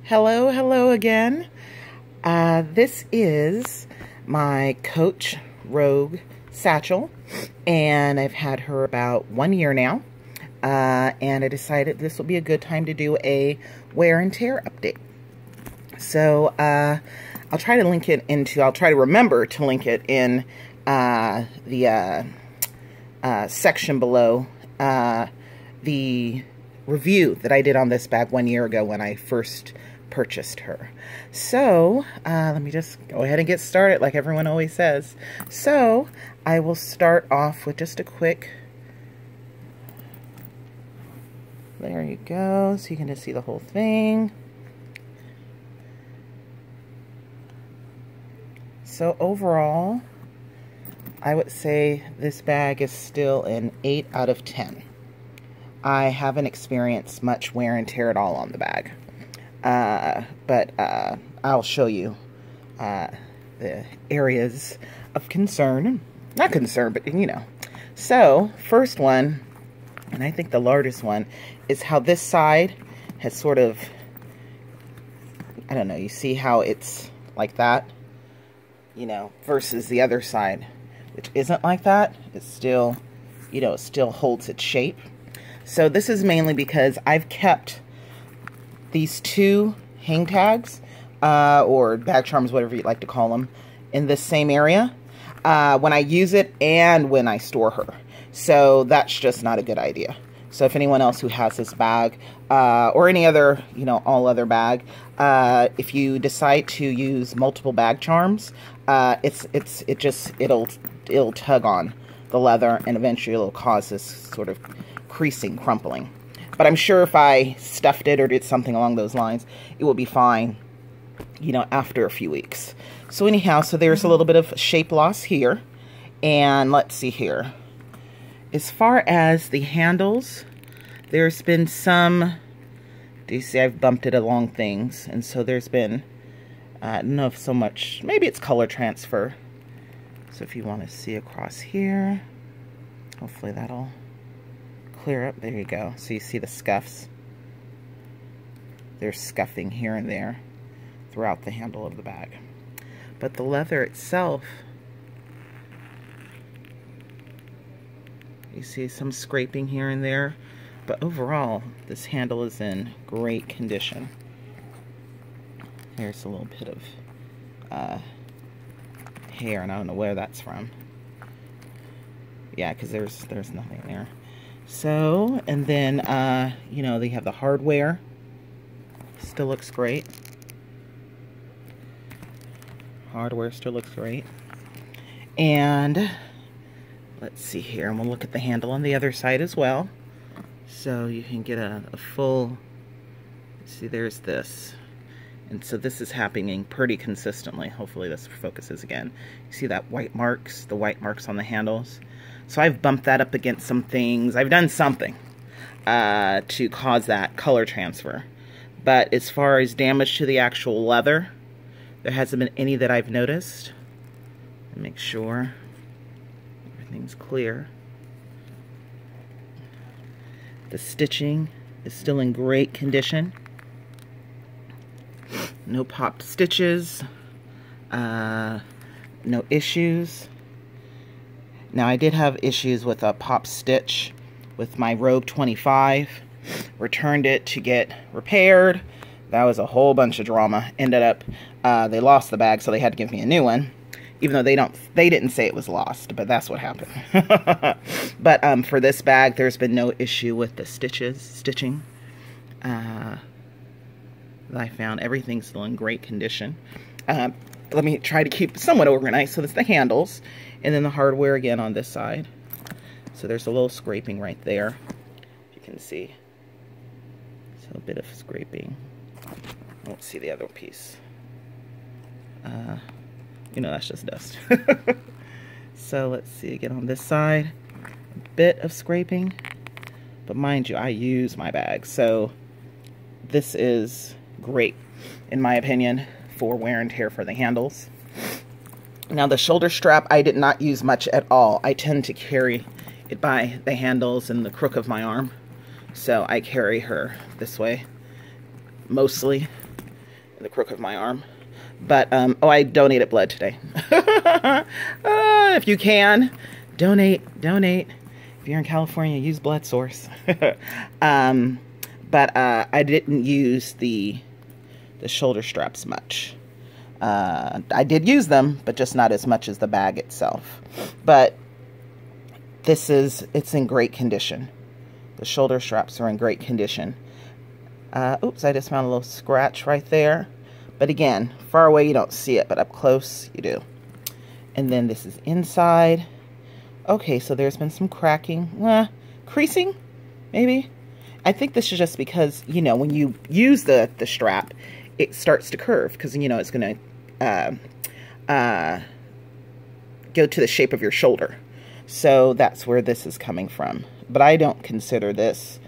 Hello again. This is my Coach Rogue Satchel, and I've had her about 1 year now, and I decided this will be a good time to do a wear and tear update. So I'll try to remember to link it in the section below the review that I did on this bag 1 year ago when I first purchased her. So let me just go ahead and get started like everyone always says. So I will start off with just a quick, there you go, so you can just see the whole thing. So overall, I would say this bag is still an 8 out of 10. I haven't experienced much wear and tear at all on the bag. But I'll show you the areas of concern. Not concern, but you know. So, first one, and I think the largest one, is how this side has sort of, I don't know, you see how it's like that? You know, versus the other side, which isn't like that. It's still, you know, it still holds its shape. So this is mainly because I've kept these two hang tags, or bag charms, whatever you'd like to call them, in this same area when I use it and when I store her. So that's just not a good idea. So if anyone else who has this bag, or any other, you know, all other bag, if you decide to use multiple bag charms, it'll tug on the leather, and eventually it'll cause this sort of creasing, crumpling. But I'm sure if I stuffed it or did something along those lines, it will be fine, you know, after a few weeks. So anyhow, so there's a little bit of shape loss here. And let's see here. As far as the handles, there's been some, do you see I've bumped it along things? And so there's been, I don't know if so much, maybe it's color transfer. So if you want to see across here, hopefully that'll clear up. There you go. So you see the scuffs. There's scuffing here and there throughout the handle of the bag. But the leather itself, you see some scraping here and there. But overall, this handle is in great condition. Here's a little bit of hair, and I don't know where that's from. Yeah, because there's nothing there. So, and then, you know, they have the hardware. Still looks great. Hardware still looks great. And let's see here. And we'll look at the handle on the other side as well. So you can get a full, see, there's this. And so this is happening pretty consistently. Hopefully this focuses again. You see that white marks, the white marks on the handles. So I've bumped that up against some things. I've done something to cause that color transfer. But as far as damage to the actual leather, there hasn't been any that I've noticed. Make sure everything's clear. The stitching is still in great condition. No popped stitches. No issues. Now, I did have issues with a pop stitch with my Rogue 25. Returned it to get repaired. That was a whole bunch of drama. Ended up, they lost the bag, so they had to give me a new one. Even though they didn't say it was lost, but that's what happened. But for this bag, there's been no issue with the stitching. I found everything's still in great condition. Let me try to keep somewhat organized. So that's the handles, and then the hardware again on this side. So there's a little scraping right there, you can see. So a bit of scraping. I won't see the other piece. You know, that's just dust. So let's see again on this side. A bit of scraping, but mind you, I use my bag, so this is great, in my opinion, for wear and tear for the handles. Now the shoulder strap, I did not use much at all. I tend to carry it by the handles and the crook of my arm. So I carry her this way, mostly. in the crook of my arm. But, oh, I donated blood today. If you can, donate. If you're in California, use blood source. But I didn't use the shoulder straps much. I did use them, but just not as much as the bag itself. But it's in great condition. The shoulder straps are in great condition. Oops, I just found a little scratch right there. But again, far away you don't see it, but up close you do. And then this is inside. Okay, so there's been some cracking. Creasing, maybe? I think this is just because, you know, when you use the strap, it starts to curve because, you know, it's going to go to the shape of your shoulder. So that's where this is coming from. But I don't consider this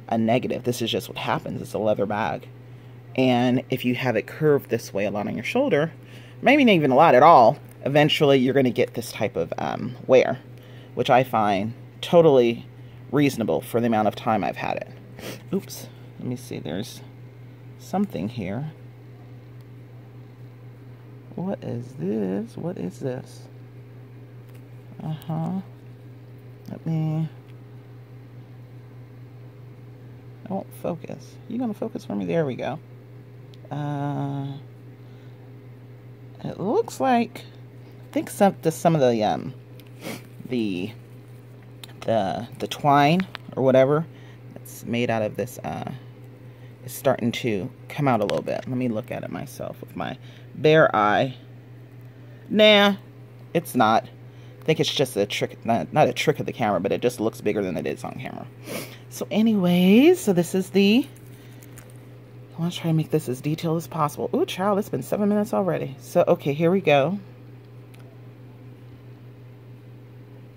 a negative. This is just what happens. It's a leather bag. And if you have it curved this way a lot on your shoulder, maybe not even a lot at all, eventually you're going to get this type of wear, which I find totally reasonable for the amount of time I've had it. Oops, let me see, there's something here. What is this? What is this? Let me... I won't focus. You gonna focus for me? There we go. It looks like, I think some of the twine or whatever that's made out of this is starting to come out a little bit. Let me look at it myself with my bare eye. Nah, it's not. I think it's just a trick, not a trick of the camera, but it just looks bigger than it is on camera. So anyways, so this is I want to try to make this as detailed as possible. Ooh, child, it's been 7 minutes already. So, okay, here we go.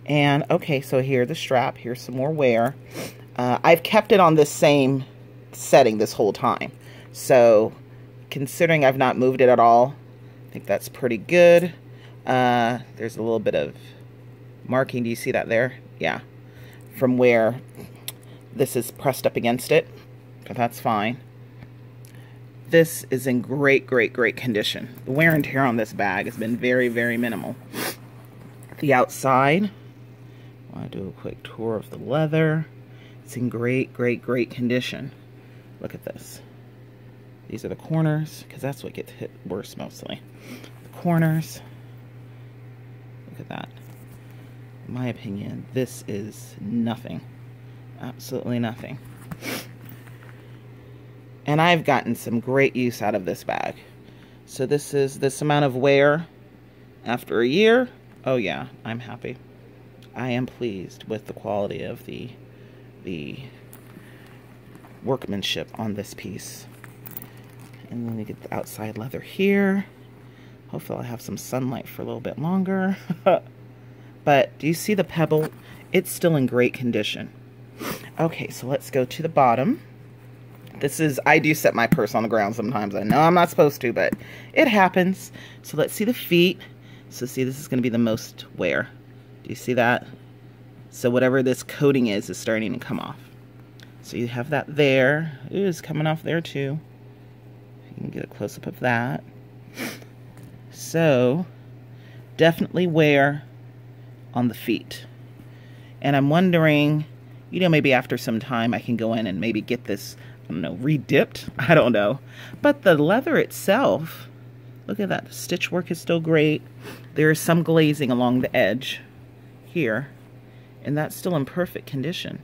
And, okay, so here's the strap. Here's some more wear. I've kept it on the same setting this whole time. So, considering I've not moved it at all, I think that's pretty good. There's a little bit of marking. Do you see that there? Yeah. From where this is pressed up against it. But that's fine. This is in great condition. The wear and tear on this bag has been very, very minimal. The outside, I want to do a quick tour of the leather. It's in great condition. Look at this. These are the corners, because that's what gets hit worse mostly. The corners. Look at that. In my opinion, this is nothing. Absolutely nothing. And I've gotten some great use out of this bag. So this is this amount of wear after a year. Oh yeah, I'm happy. I am pleased with the quality of the workmanship on this piece. And then we get the outside leather here. Hopefully I'll have some sunlight for a little bit longer. But do you see the pebble? It's still in great condition. Okay, so let's go to the bottom. This is, I do set my purse on the ground sometimes. I know I'm not supposed to, but it happens. So let's see the feet. So see, this is going to be the most wear. Do you see that? So whatever this coating is starting to come off. So you have that there. It is coming off there too. You can get a close-up of that. So definitely wear on the feet. And I'm wondering, you know, maybe after some time I can go in and maybe get this, I don't know, re-dipped. I don't know. But the leather itself, look at that. The stitch work is still great. There is some glazing along the edge here. And that's still in perfect condition.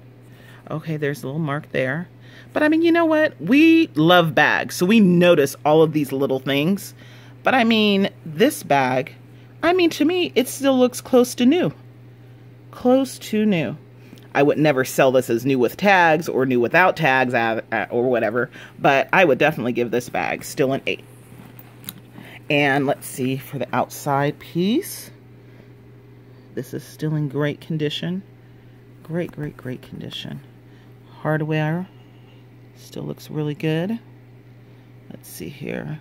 Okay, there's a little mark there. But I mean, you know what? We love bags, so we notice all of these little things. But I mean, this bag, I mean, to me, it still looks close to new. Close to new. I would never sell this as new with tags or new without tags or whatever, but I would definitely give this bag still an 8. And let's see for the outside piece. This is still in great condition. Great condition. Hardware still looks really good. Let's see here.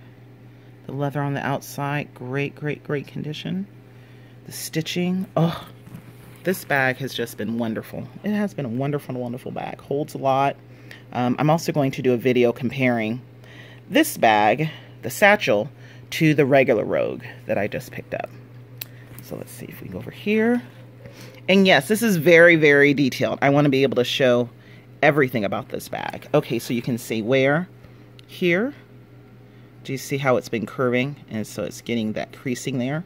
The leather on the outside, great condition. The stitching, oh. This bag has just been wonderful. It has been a wonderful bag. Holds a lot. I'm also going to do a video comparing this bag the Satchel to the regular Rogue that I just picked up. So let's see if we go over here. And yes, this is very, very detailed. I want to be able to show everything about this bag. Okay, so you can see wear here. Do you see how it's been curving? And so it's getting that creasing there.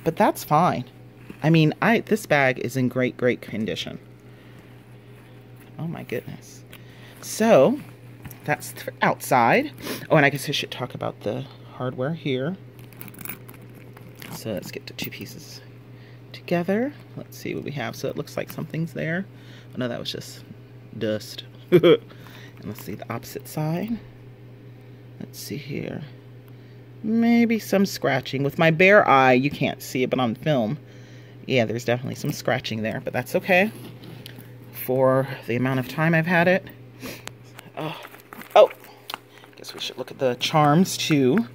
But that's fine. I mean, this bag is in great, great condition. Oh my goodness. So, that's for outside. Oh, and I guess I should talk about the hardware here. So let's get the two pieces together. Let's see what we have. So it looks like something's there. Oh no, that was just dust. And let's see the opposite side. Let's see here. Maybe some scratching. With my bare eye, you can't see it, but on film, yeah, there's definitely some scratching there, but that's okay for the amount of time I've had it. Oh, guess we should look at the charms too.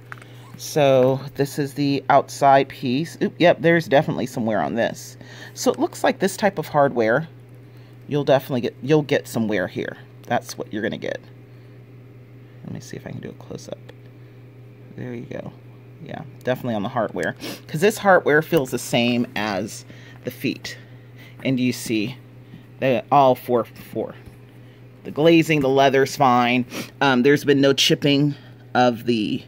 So this is the outside piece. Oop, yep, there's definitely some wear on this. So it looks like this type of hardware, you'll get some wear here. That's what you're gonna get. Let me see if I can do a close-up. There you go. Yeah, definitely on the hardware. Because this hardware feels the same as the feet. And you see, they all four. The glazing, the leather's fine. There's been no chipping of the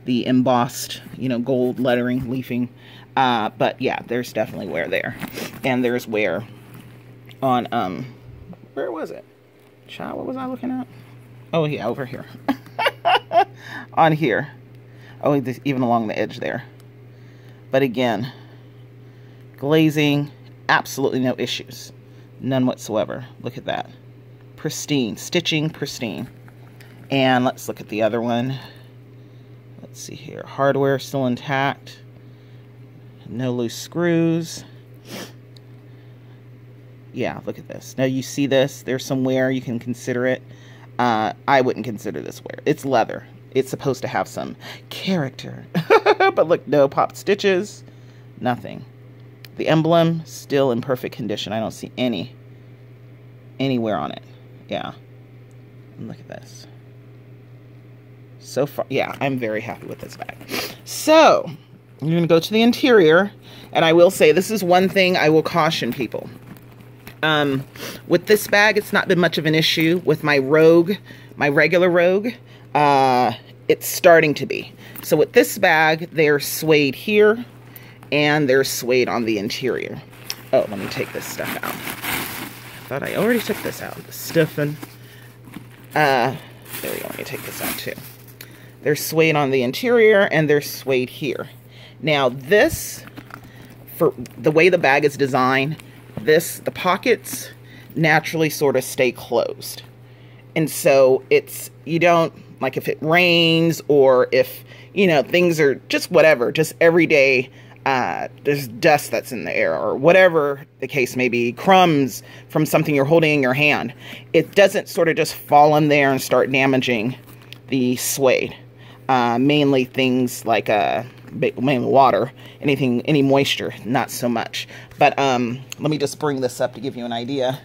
embossed, gold lettering, leafing. But yeah, there's definitely wear there. And there's wear on, where was it? Child, what was I looking at? Oh yeah, over here. On here. Oh, even along the edge there. But again, glazing, absolutely no issues. None whatsoever. Look at that. Pristine. Stitching, pristine. And let's look at the other one. Let's see here. Hardware still intact. No loose screws. Yeah, look at this. Now you see this. There's some wear. You can consider it. I wouldn't consider this wear. It's leather. It's supposed to have some character. But look, no popped stitches. Nothing. The emblem, still in perfect condition. I don't see any wear on it. Yeah. And look at this. So far, yeah, I'm very happy with this bag. So, I'm going to go to the interior. And I will say, this is one thing I will caution people. With this bag, it's not been much of an issue. With my Rogue, my regular Rogue, it's starting to be. So with this bag, they're suede here, and they're suede on the interior. Oh, let me take this stuff out. I thought I already took this out. The stiffen. There we go. Let me take this out too. They're suede on the interior, and they're suede here. Now this, for the way the bag is designed, the pockets naturally sort of stay closed. And so you don't, like if it rains or if, things are just whatever, just every day, there's dust that's in the air or whatever the case may be, crumbs from something you're holding in your hand. It doesn't sort of just fall in there and start damaging the suede. Mainly things like, mainly water, any moisture, not so much. But let me just bring this up to give you an idea.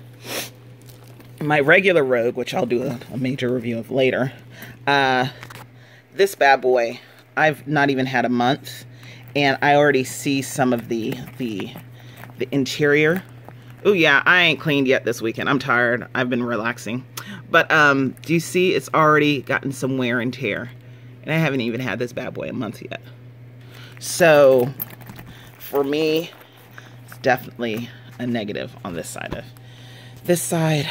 My regular Rogue, which I'll do a major review of later, this bad boy, I've not even had a month, and I already see some of the interior. Oh yeah, I ain't cleaned yet this weekend. I'm tired. I've been relaxing. But do you see it's already gotten some wear and tear? And I haven't even had this bad boy a month yet. So, for me, it's definitely a negative on this side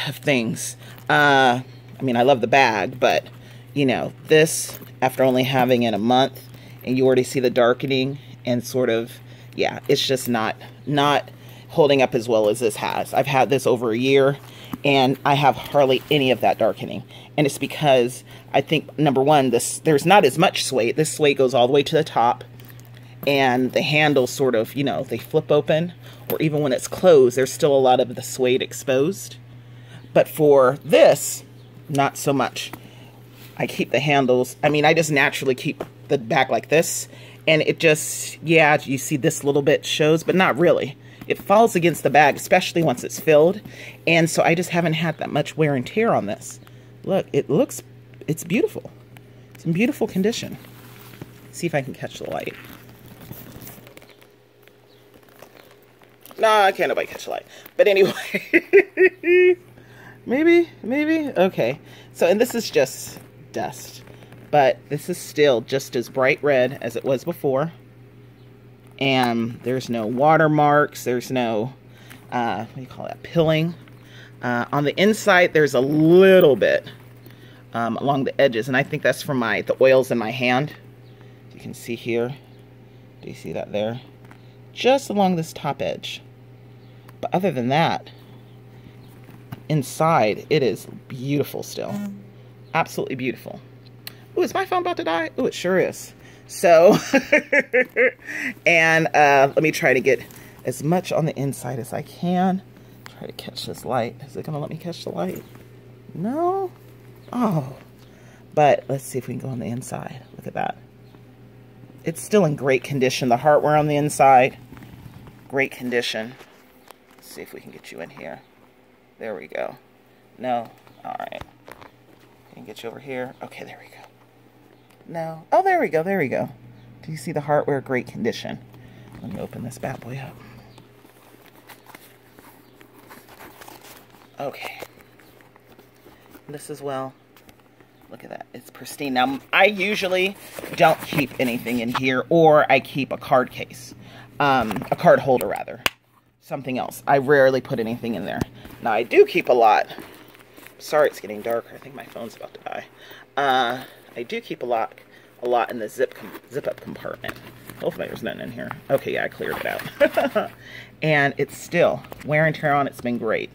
of things. I mean, I love the bag, but, this, after only having it a month, and you already see the darkening, and sort of, yeah, it's just not holding up as well as this has. I've had this over a year, and I have hardly any of that darkening. And it's because, I think, number one, there's not as much suede. This suede goes all the way to the top. And the handles sort of, they flip open. Or even when it's closed, there's still a lot of the suede exposed. But for this, not so much. I keep the handles. I mean, I just naturally keep the back like this. And it just, yeah, you see this little bit shows, but not really. It falls against the bag, especially once it's filled. And so I just haven't had that much wear and tear on this. Look, it's beautiful. It's in beautiful condition. See if I can catch the light. No, I can't nobody catch the light. But anyway, maybe. Okay. So, and this is just dust. But this is still just as bright red as it was before. And there's no watermarks. There's no, what do you call that, pilling. On the inside, there's a little bit along the edges. And I think that's from the oils in my hand. You can see here. Do you see that there? Just along this top edge. But other than that, inside, it is beautiful still. Absolutely beautiful. Ooh, is my phone about to die? Ooh, it sure is. So, and let me try to get as much on the inside as I can. Try to catch this light. Is it going to let me catch the light? No? Oh. But let's see if we can go on the inside. Look at that. It's still in great condition. The hardware on the inside, great condition. Let's see if we can get you in here. There we go. No? All right. Can get you over here? Okay, there we go. No. Oh, there we go. There we go. Do you see the hardware? Great condition. Let me open this bad boy up. Okay. This as well. Look at that. It's pristine. Now, I usually don't keep anything in here, or I keep a card case. A card holder, rather. Something else. I rarely put anything in there. Now, I do keep a lot. Sorry, it's getting darker. I think my phone's about to die. I do keep a lot in the zip-up compartment. Hopefully there's nothing in here. Okay, yeah, I cleared it out. And it's still wear and tear on. It's been great.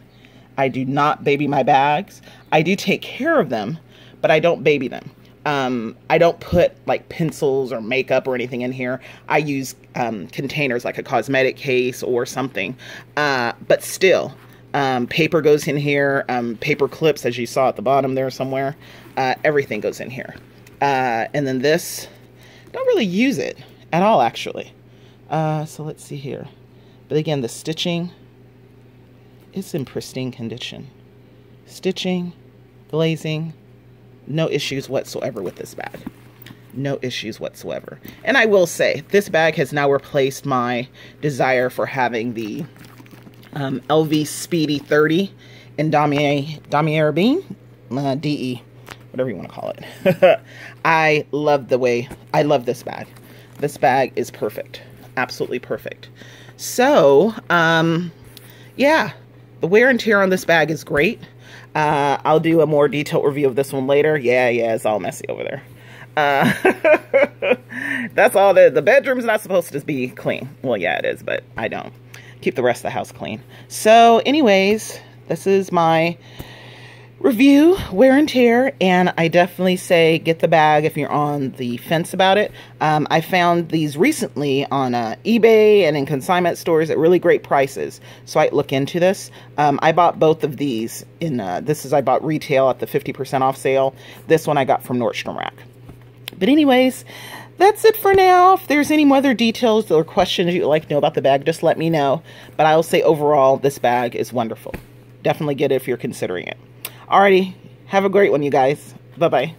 I do not baby my bags. I do take care of them, but I don't baby them. I don't put like pencils or makeup or anything in here. I use containers like a cosmetic case or something. But still, paper goes in here. Paper clips, as you saw at the bottom there somewhere. Everything goes in here. And then this, don't really use it at all, actually. So let's see here. But again, the stitching is in pristine condition. Stitching, glazing, no issues whatsoever with this bag. No issues whatsoever. And I will say, this bag has now replaced my desire for having the LV Speedy 30 in Damier Bean, DE, whatever you want to call it. I love this bag. This bag is perfect. Absolutely perfect. So, yeah, the wear and tear on this bag is great. I'll do a more detailed review of this one later. Yeah, it's all messy over there. That's all. The bedroom's not supposed to be clean. Well, yeah, it is, but I don't. Keep the rest of the house clean. So, anyways, this is my review, wear and tear, and I definitely say get the bag if you're on the fence about it. I found these recently on eBay and in consignment stores at really great prices, so I look into this. I bought both of these in I bought retail at the 50% off sale. This one I got from Nordstrom Rack. But anyways, that's it for now. If there's any other details or questions you'd like to know about the bag, just let me know. But I will say overall, this bag is wonderful. Definitely get it if you're considering it. Alrighty, have a great one, you guys. Bye-bye.